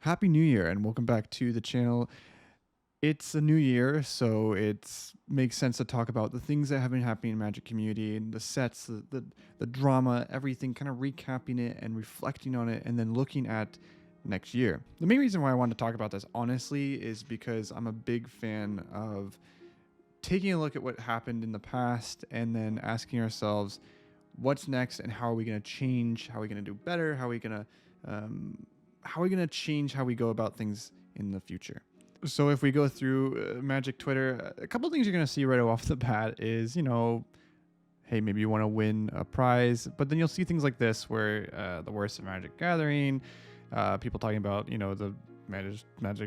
Happy New Year and welcome back to the channel. It's a new year, so it makes sense to talk about the things that have been happening in Magic community and the sets, the drama, everything, kind of recapping it and reflecting on it and then looking at next year. The main reason why I wanted to talk about this, honestly, is because I'm a big fan of taking a look at what happened in the past and then asking ourselves, what's next and how are we going to change? How are we going to do better? How are we going to change how we go about things in the future? So if we go through Magic Twitter, a couple things you're going to see right off the bat is, hey, maybe you want to win a prize, but then you'll see things like this where the worst of Magic Gathering, people talking about, the Magic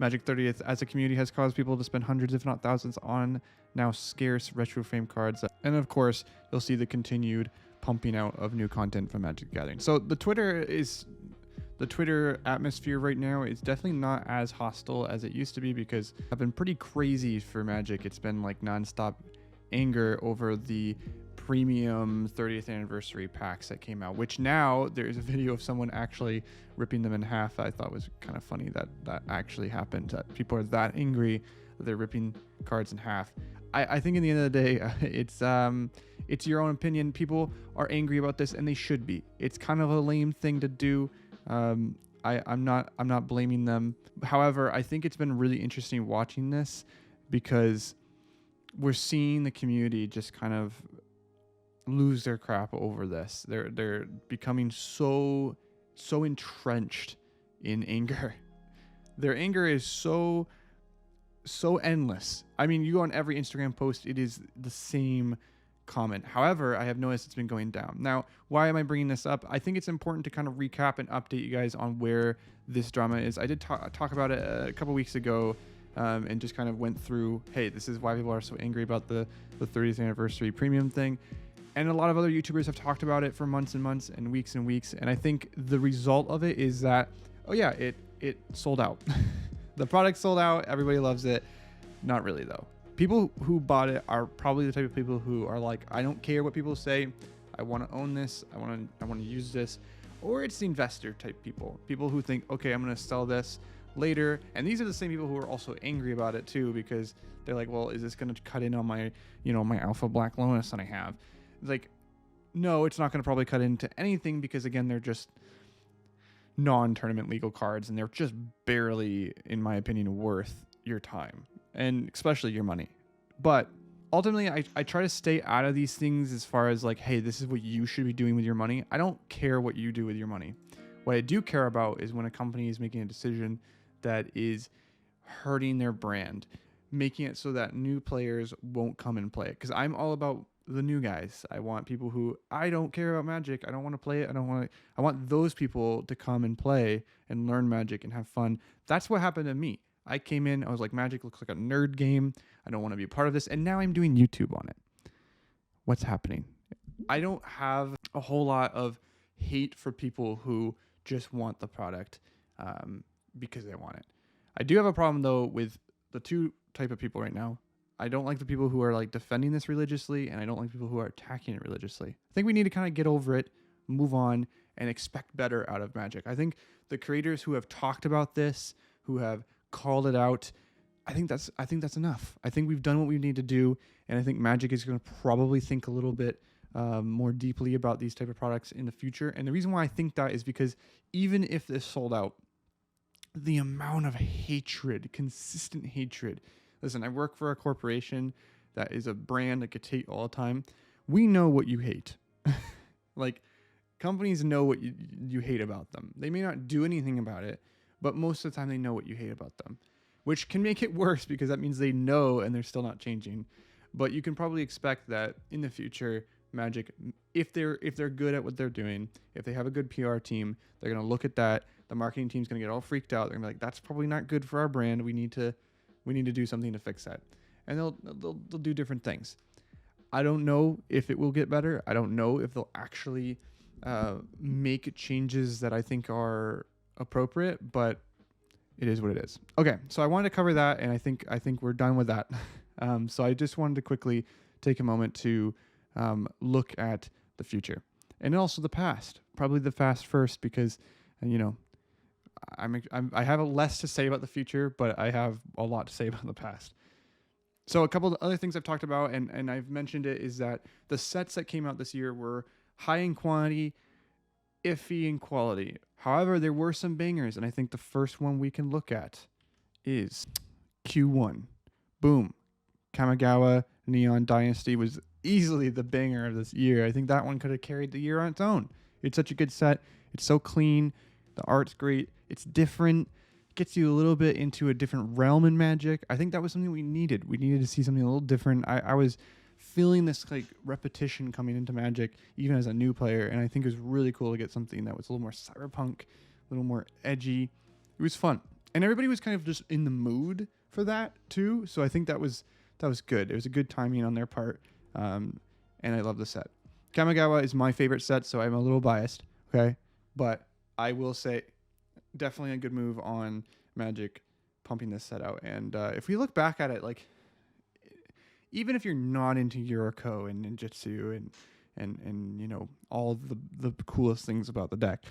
30th as a community has caused people to spend hundreds, if not thousands, on now scarce retro frame cards. And of course, you'll see the continued pumping out of new content from Magic Gathering. So the Twitter atmosphere right now is definitely not as hostile as it used to be, because I've been pretty crazy for Magic. It's been like nonstop anger over the premium 30th anniversary packs that came out, which now there's a video of someone actually ripping them in half. I thought was kind of funny that that actually happened, that people are that angry that they're ripping cards in half. I think in the end of the day, it's your own opinion. People are angry about this and they should be. It's kind of a lame thing to do. I'm not blaming them. However, I think it's been really interesting watching this, because we're seeing the community just kind of lose their crap over this. They're becoming so entrenched in anger. Their anger is so endless. I mean, you go on every Instagram post, it is the same comment. However, I have noticed it's been going down. Now, why am I bringing this up? I think it's important to kind of recap and update you guys on where this drama is. I did talk about it a couple weeks ago, and just kind of went through, hey, this is why people are so angry about the 30th anniversary premium thing. And a lot of other YouTubers have talked about it for months and months and weeks. And I think the result of it is that, oh yeah, it sold out. The product sold out. Everybody loves it. Not really, though. People who bought it are probably the type of people who are like, I don't care what people say. I want to own this. I want to use this. Or it's the investor type people who think, okay, I'm going to sell this later. And these are the same people who are also angry about it too, because they're like, well, is this going to cut in on my, my Alpha Black Lotus that I have? It's like, no, it's not going to probably cut into anything, because again, they're just non-tournament legal cards, and they're just barely, in my opinion, worth your time and especially your money. But ultimately, I try to stay out of these things as far as like, hey, this is what you should be doing with your money. I don't care what you do with your money. What I do care about is when a company is making a decision that is hurting their brand, making it so that new players won't come and play it. Because I'm all about the new guys. I want people who, I don't care about Magic. I don't want to play it. I want those people to come and play and learn Magic and have fun. That's what happened to me. I came in, I was like, Magic looks like a nerd game. I don't want to be a part of this. And now I'm doing YouTube on it. What's happening? I don't have a whole lot of hate for people who just want the product because they want it. I do have a problem, though, with the two type of people right now. I don't like the people who are like defending this religiously, and I don't like people who are attacking it religiously. I think we need to kind of get over it, move on, and expect better out of Magic. I think the creators who have talked about this, who have called it out, I think that's enough. I think we've done what we need to do, and I think Magic is going to probably think a little bit more deeply about these type of products in the future. And the reason why I think that is because even if this sold out, the amount of hatred, consistent hatred. Listen, I work for a corporation that is a brand that gets hate all the time. We know what you hate. Like, companies know what you hate about them. They may not do anything about it, but most of the time they know what you hate about them, which can make it worse because that means they know and they're still not changing. But you can probably expect that in the future, Magic, if they're good at what they're doing, if they have a good PR team, they're going to look at that. The marketing team's going to get all freaked out. They're going to be like, that's probably not good for our brand. We need to do something to fix that. And they'll do different things. I don't know if it will get better. I don't know if they'll actually make changes that I think are appropriate, but it is what it is. Okay, so I wanted to cover that, and I think we're done with that. So I just wanted to quickly take a moment to look at the future and also the past. Probably the past first, because I have less to say about the future, but I have a lot to say about the past. So a couple of other things I've talked about, and I've mentioned it, is that the sets that came out this year were high in quantity, iffy in quality. However, there were some bangers, and I think the first one we can look at is Q1. Boom. Kamigawa Neon Dynasty was easily the banger of this year. I think that one could have carried the year on its own. It's such a good set. It's so clean. The art's great. It's different. Gets you a little bit into a different realm in Magic. I think that was something we needed. We needed to see something a little different. I was feeling this like repetition coming into Magic, even as a new player, and I think it was really cool to get something that was a little more cyberpunk, a little more edgy. It was fun, and everybody was kind of just in the mood for that too. So I think that was good. It was a good timing on their part, and I love the set. Kamigawa is my favorite set, so I'm a little biased, okay? But I will say, definitely a good move on Magic pumping this set out. And if we look back at it, like, even if you're not into Yuriko and Ninjutsu and you know all the coolest things about the deck,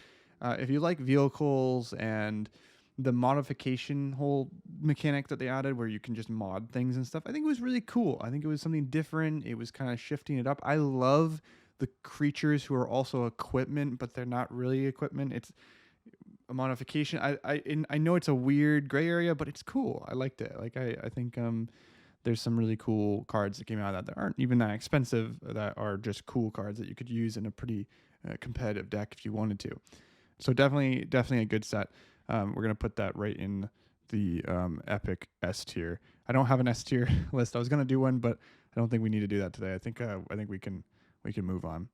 if you like vehicles and the modification whole mechanic that they added where you can just mod things and stuff, I think it was really cool. I think it was something different. It was kind of shifting it up. I love the creatures who are also equipment, but they're not really equipment. It's a modification. I know it's a weird gray area, but it's cool. I liked it. Like I think there's some really cool cards that came out that aren't even that expensive, that are just cool cards that you could use in a pretty competitive deck if you wanted to. So definitely a good set. We're gonna put that right in the epic S tier. I don't have an S tier list. I was gonna do one, but I don't think we need to do that today. I think we can move on.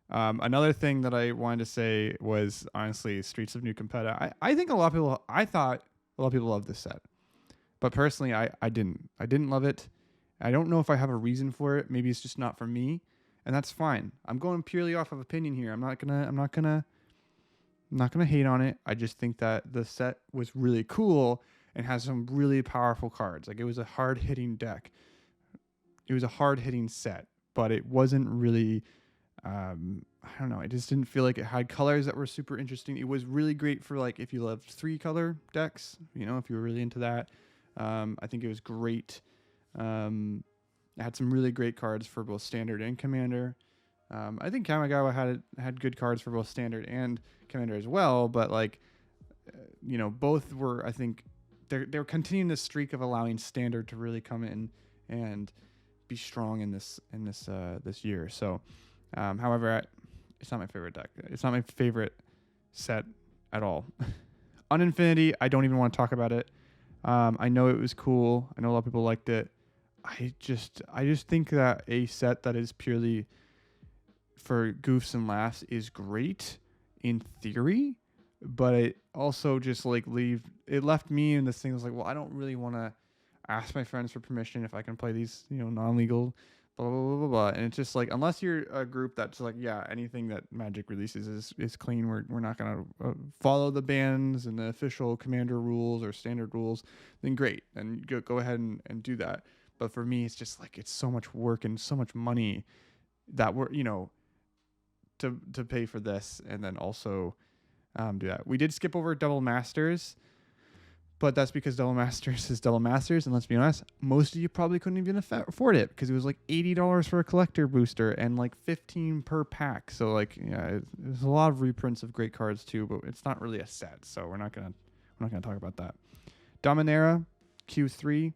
Another thing that I wanted to say was honestly Streets of New Competa. I think I thought a lot of people loved this set, but personally I didn't love it. I don't know if I have a reason for it. Maybe it's just not for me, and that's fine. I'm going purely off of opinion here. I'm not gonna hate on it. I just think that the set was really cool and has some really powerful cards. Like, it was a hard hitting deck. It was a hard hitting set, but it wasn't really, I don't know. I just didn't feel like it had colors that were super interesting. It was really great for like if you loved 3-color decks, you know, if you were really into that. I think it was great. It had some really great cards for both standard and commander. I think Kamigawa had good cards for both standard and commander as well, but like, you know, both were, I think they're continuing this streak of allowing standard to really come in and be strong in this year. So, however, it's not my favorite deck. It's not my favorite set at all. Unfinity, I don't even want to talk about it. I know it was cool. I know a lot of people liked it. I just think that a set that is purely for goofs and laughs is great in theory, but it also just like left me in this thing. I was like, well, I don't really want to ask my friends for permission if I can play these, you know, non-legal, blah, blah, blah, blah, blah. And it's just like, unless you're a group that's like, yeah, anything that Magic releases is clean. We're not going to follow the bans and the official commander rules or standard rules, then great. Then go ahead and do that. But for me, it's just like, it's so much work and so much money that we're, you know, to pay for this and then also do that. We did skip over Double Masters, but that's because Double Masters is Double Masters, and let's be honest, most of you probably couldn't even afford it because it was like $80 for a collector booster and like $15 per pack. So like, yeah, there's a lot of reprints of great cards too, but it's not really a set, so we're not gonna talk about that. Dominaria Q3.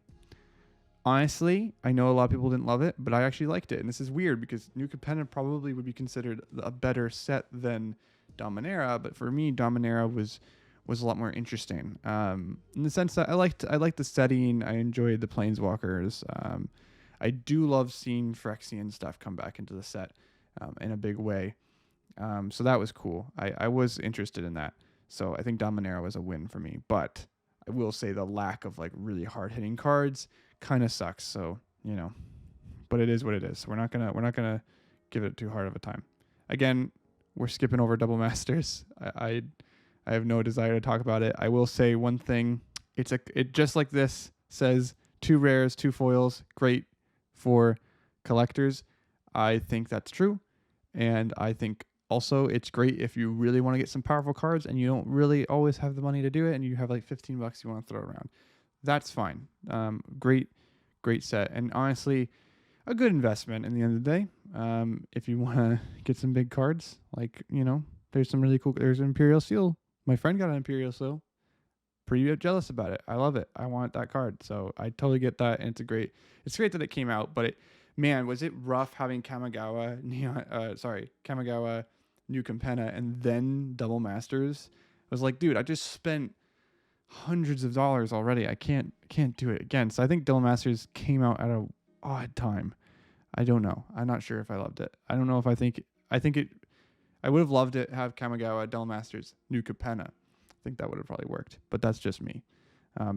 Honestly, I know a lot of people didn't love it, but I actually liked it. And this is weird because New Capenna probably would be considered a better set than Dominaria, but for me, Dominaria was a lot more interesting. In the sense that I liked the setting. I enjoyed the Planeswalkers. I do love seeing Phyrexian stuff come back into the set in a big way. So that was cool. I was interested in that. So I think Dominaria was a win for me. But I will say the lack of like really hard hitting cards kind of sucks. So, you know, but it is what it is. We're not gonna give it too hard of a time. Again, we're skipping over Double Masters. I have no desire to talk about it. I will say one thing. It just like this says 2 rares, 2 foils, great for collectors. I think that's true. And I think Also, it's great if you really want to get some powerful cards and you don't really always have the money to do it, and you have like 15 bucks you want to throw around. That's fine. Great set, and honestly, a good investment in the end of the day. If you want to get some big cards, like, there's some really cool. There's an Imperial Seal. My friend got an Imperial Seal. Pretty jealous about it. I love it. I want that card, so I totally get that, and it's great. It's great that it came out, but man, was it rough having Kamigawa Kamigawa New Capenna and then Double Masters. I was like, dude, I just spent hundreds of dollars already. I can't do it again. So I think Double Masters came out at a odd time. I don't know. I'm not sure if I loved it. I don't know if I think it. I would have loved it have Kamigawa Double Masters New Capenna. I think that would have probably worked, but that's just me.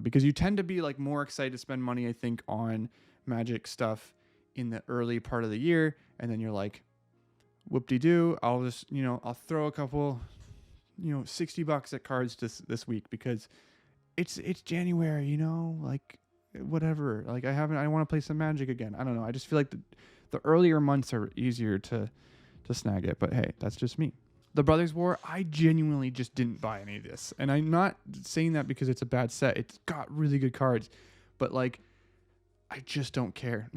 Because you tend to be like more excited to spend money, I think, on Magic stuff in the early part of the year, and then you're like, whoop-de-doo, I'll just, I'll throw a couple, $60 at cards this week because it's January, like whatever. Like I want to play some Magic again. I don't know. I just feel like the earlier months are easier to snag it, but hey, that's just me. The Brothers War, I genuinely just didn't buy any of this. And I'm not saying that because it's a bad set. It's got really good cards, but like, I just don't care.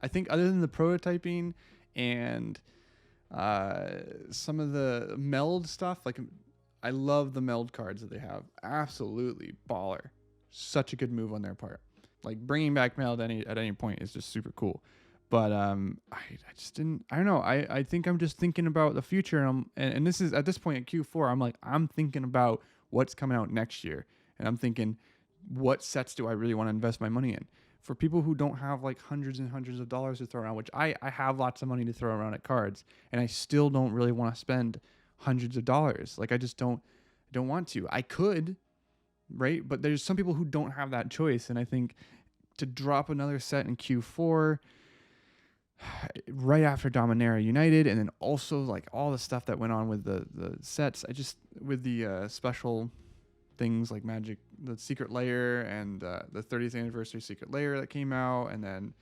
I think other than the prototyping and some of the meld stuff, like I love the meld cards that they have. Absolutely baller. Such a good move on their part. Like bringing back meld at any point is just super cool. But I just didn't. I don't know. I think I'm just thinking about the future, and this is at this point at Q4. I'm thinking about what's coming out next year, and I'm thinking, what sets do I really want to invest my money in? For people who don't have like hundreds and hundreds of dollars to throw around, which I have lots of money to throw around at cards, and I still don't really want to spend hundreds of dollars. Like I just don't want to. I could, right? But there's some people who don't have that choice, and I think to drop another set in Q4 right after Dominaria United, and then also like all the stuff that went on with the sets, with the special things like Magic, the Secret Lair, and the 30th anniversary Secret Lair that came out, and then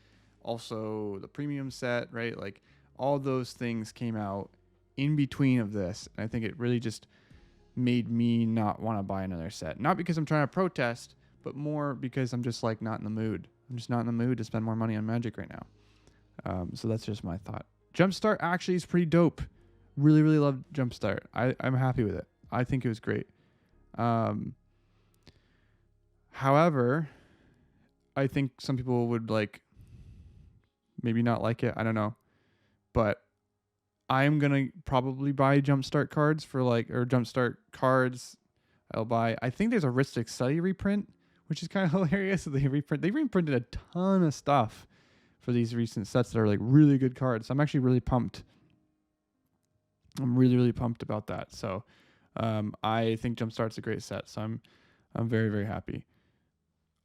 also the premium set, right? Like all those things came out in between of this, and I think it really just made me not want to buy another set. Not because I'm trying to protest, but more because I'm just like not in the mood. I'm just not in the mood to spend more money on Magic right now. So that's just my thought. Jumpstart actually is pretty dope. Really, really love Jumpstart. I'm happy with it. I think it was great. However, I think some people would like maybe not like it. I don't know. But I'm going to probably buy Jumpstart cards or Jumpstart cards. I think there's a Ristic Study reprint, which is kind of hilarious. They reprinted a ton of stuff for these recent sets that are like really good cards. I'm actually really pumped. I'm really, really pumped about that. So I think Jumpstart's a great set. So I'm very, very happy.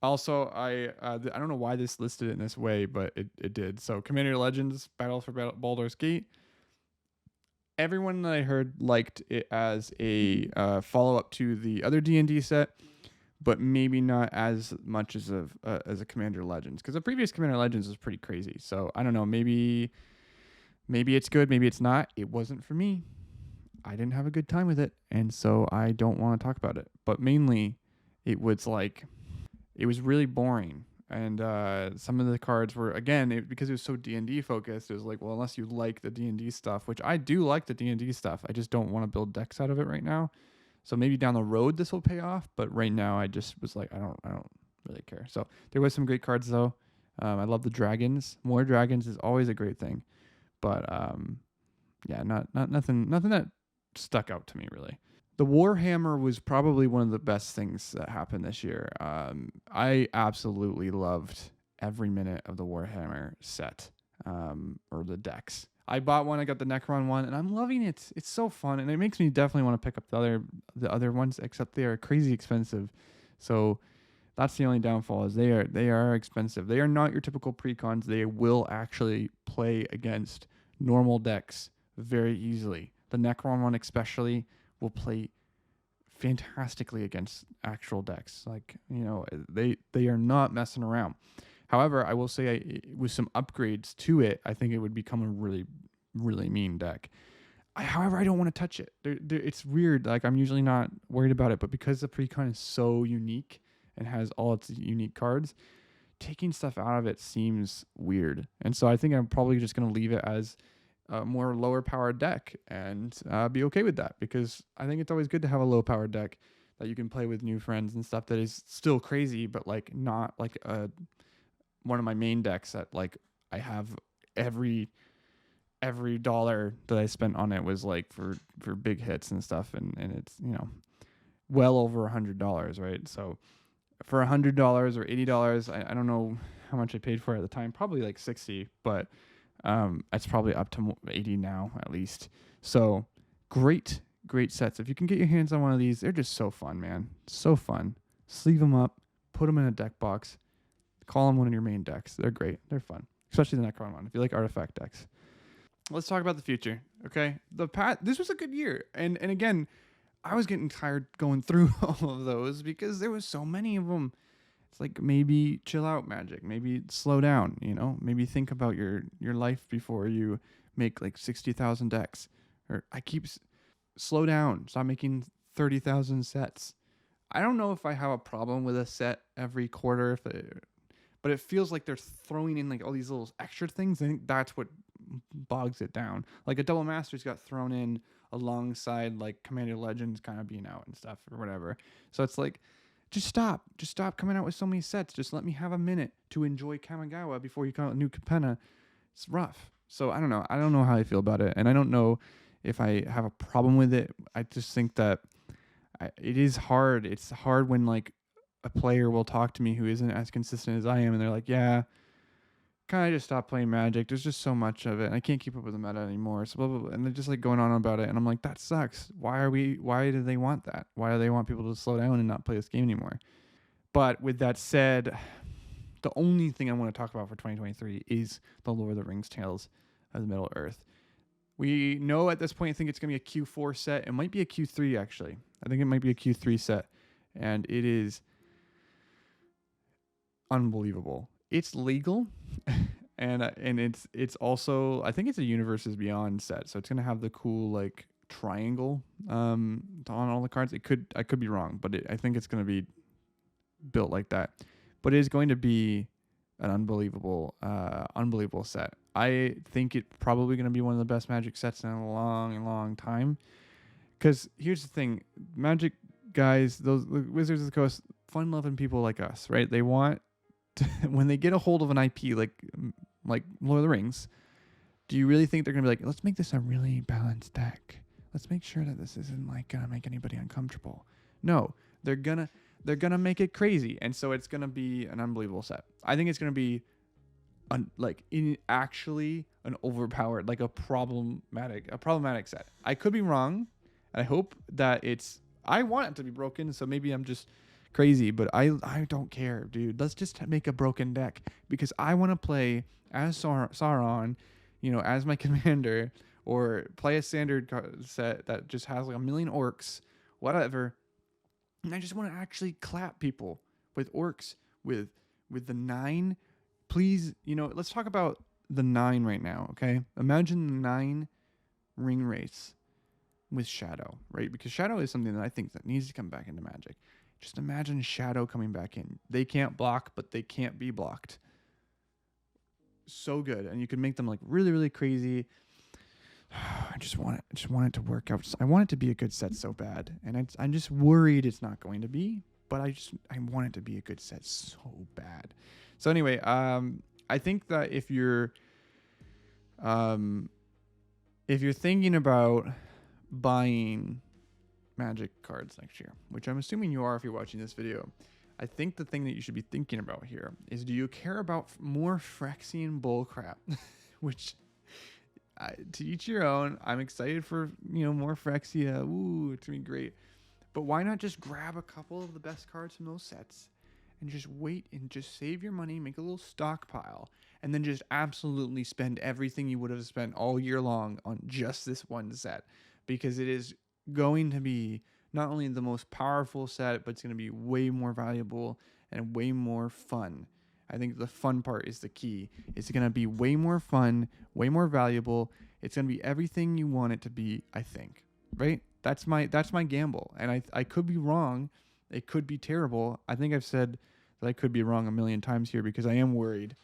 Also, I don't know why this listed it in this way, but it did. So Commander Legends, Battle for Baldur's Gate. Everyone that I heard liked it as a follow-up to the other D&D set, but maybe not as much as a Commander Legends, because the previous Commander Legends was pretty crazy. So I don't know, maybe it's good, maybe it's not. It wasn't for me. I didn't have a good time with it, and so I don't want to talk about it. But mainly, it was really boring, and some of the cards were, again, because it was so D&D focused, it was like, well, unless you like the D&D stuff, which I do like the D&D stuff, I just don't want to build decks out of it right now. So maybe down the road this will pay off, but right now I just was like, I don't really care. So there was some great cards though. I love the dragons. More dragons is always a great thing, but yeah, not nothing that stuck out to me really. The Warhammer was probably one of the best things that happened this year. I absolutely loved every minute of the Warhammer set, or the decks. I bought one. I got the Necron one, and I'm loving it. It's so fun, and it makes me definitely want to pick up the other ones, except they are crazy expensive. So that's the only downfall, is they are expensive. They are not your typical precons. They will actually play against normal decks very easily. The Necron one especially will play fantastically against actual decks. Like, they are not messing around. However, I will say with some upgrades to it, I think it would become a really, really mean deck. However, I don't want to touch it. It's weird. Like, I'm usually not worried about it, but because the precon is so unique and has all its unique cards, taking stuff out of it seems weird. And so I think I'm probably just going to leave it as a more lower powered deck and be okay with that, because I think it's always good to have a low powered deck that you can play with new friends and stuff that is still crazy, but like not like one of my main decks that like I have every dollar that I spent on it was like for big hits and stuff, and it's, you know, well over $100, right? So for $100 or $80, I don't know how much I paid for it at the time, probably like 60, but it's probably up to 80 now at least. So great sets. If you can get your hands on one of these, they're just so fun, man. So fun. Sleeve them up, put them in a deck box, call them one of your main decks. They're great. They're fun, especially the Necron one if you like artifact decks. Let's talk about the future, okay? This was a good year, and again, I was getting tired going through all of those because there was so many of them. It's like, maybe chill out, Magic. Maybe slow down, you know? Maybe think about your life before you make like 60,000 decks. Or slow down. Stop making 30,000 sets. I don't know if I have a problem with a set every quarter, but it feels like they're throwing in like all these little extra things. I think that's what bogs it down. Like a Double Masters got thrown in alongside like Commander Legends kind of being out and stuff or whatever. So it's like, just stop coming out with so many sets. Just let me have a minute to enjoy Kamigawa before you come out with new Capenna. It's rough. So I don't know how I feel about it, and I don't know if I have a problem with it. I just think that it is hard. It's hard when like a player will talk to me who isn't as consistent as I am, and they're like, yeah, kind of just stop playing Magic. There's just so much of it, and I can't keep up with the meta anymore. So blah, blah, blah. And they're just like going on about it, and I'm like, that sucks. Why do they want that? Why do they want people to slow down and not play this game anymore? But with that said, the only thing I want to talk about for 2023 is the Lord of the Rings Tales of the Middle Earth. We know at this point, I think it's going to be a Q4 set. It might be a Q3, actually. I think it might be a Q3 set. And it is unbelievable. It's legal. and it's also, I think it's a Universes Beyond set. So it's going to have the cool, like, triangle on all the cards. I could be wrong, but I think it's going to be built like that. But it is going to be an unbelievable set. I think it's probably going to be one of the best Magic sets in a long, long time. Because here's the thing, Magic guys, those Wizards of the Coast, fun-loving people like us, right? They want to, when they get a hold of an IP like Lord of the Rings, do you really think they're going to be like, let's make this a really balanced deck? Let's make sure that this isn't like going to make anybody uncomfortable. No, they're going to make it crazy. And so it's going to be an unbelievable set. I think it's going to be actually an overpowered, like a problematic set. I could be wrong. I hope that I want it to be broken, so maybe I'm just crazy, but I don't care, dude. Let's just make a broken deck, because I want to play as Sauron, you know, as my commander, or play a standard set that just has like a million orcs, whatever. And I just want to actually clap people with orcs, with the 9. Please, you know, let's talk about the 9 right now, okay? Imagine the 9 ring race with Shadow, right? Because Shadow is something that I think that needs to come back into Magic. Just imagine Shadow coming back in. They can't block, but they can't be blocked. So good. And you can make them like really, really crazy. I just want it to work out. I want it to be a good set so bad. And I'm just worried it's not going to be, but I want it to be a good set so bad. So anyway, I think that if you're thinking about buying Magic cards next year, which I'm assuming you are if you're watching this video, I think the thing that you should be thinking about here is, do you care about more Phyrexian bullcrap? Which, to each your own. I'm excited for, you know, more Phyrexia. Ooh, it's gonna be great. But why not just grab a couple of the best cards from those sets and just wait and just save your money, make a little stockpile, and then just absolutely spend everything you would have spent all year long on just this one set? Because it is going to be not only the most powerful set, but it's going to be way more valuable and way more fun. I think the fun part is the key. It's going to be way more fun, way more valuable. It's going to be everything you want it to be, I think. Right? That's my gamble. And I could be wrong. It could be terrible. I think I've said that I could be wrong a million times here because I am worried.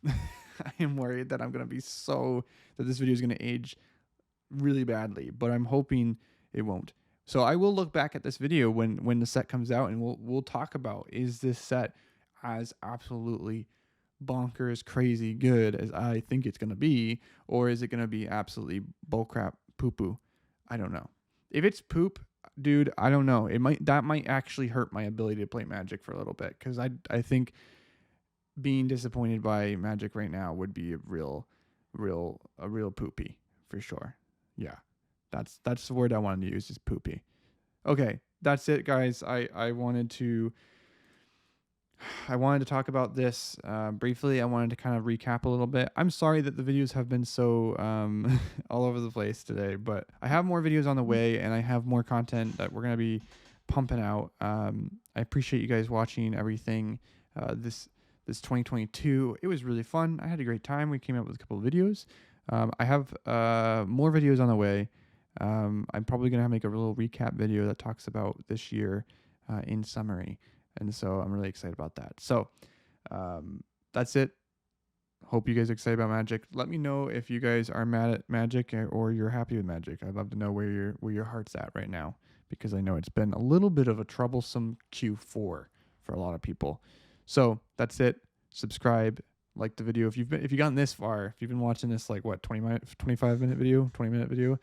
I am worried that I'm going to be that this video is going to age really badly, but I'm hoping it won't. So I will look back at this video when the set comes out, and we'll talk about, is this set as absolutely bonkers crazy good as I think it's going to be, or is it going to be absolutely bullcrap poo poo? I don't know. If it's poop, dude, I don't know. That might actually hurt my ability to play Magic for a little bit, because I think being disappointed by Magic right now would be a real poopy for sure. Yeah, that's the word I wanted to use, is poopy. Okay, that's it, guys. I wanted to talk about this briefly. I wanted to kind of recap a little bit. I'm sorry that the videos have been so all over the place today, but I have more videos on the way, and I have more content that we're going to be pumping out. I appreciate you guys watching everything this 2022. It was really fun. I had a great time. We came out with a couple of videos. I have more videos on the way. I'm probably going to make a little recap video that talks about this year in summary. And so I'm really excited about that. So that's it. Hope you guys are excited about Magic. Let me know if you guys are mad at Magic or you're happy with Magic. I'd love to know where your heart's at right now, because I know it's been a little bit of a troublesome Q4 for a lot of people. So that's it. Subscribe, like the video if you've gotten this far. If you've been watching this 25-minute video, 20-minute video,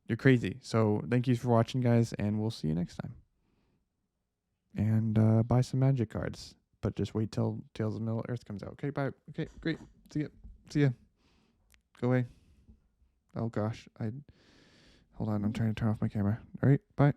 you're crazy. So thank you for watching, guys, and we'll see you next time. And buy some Magic cards, but just wait till Tales of Middle Earth comes out. Okay, bye. Okay, great. See ya. Go away. Oh gosh, hold on. I'm trying to turn off my camera. All right, bye.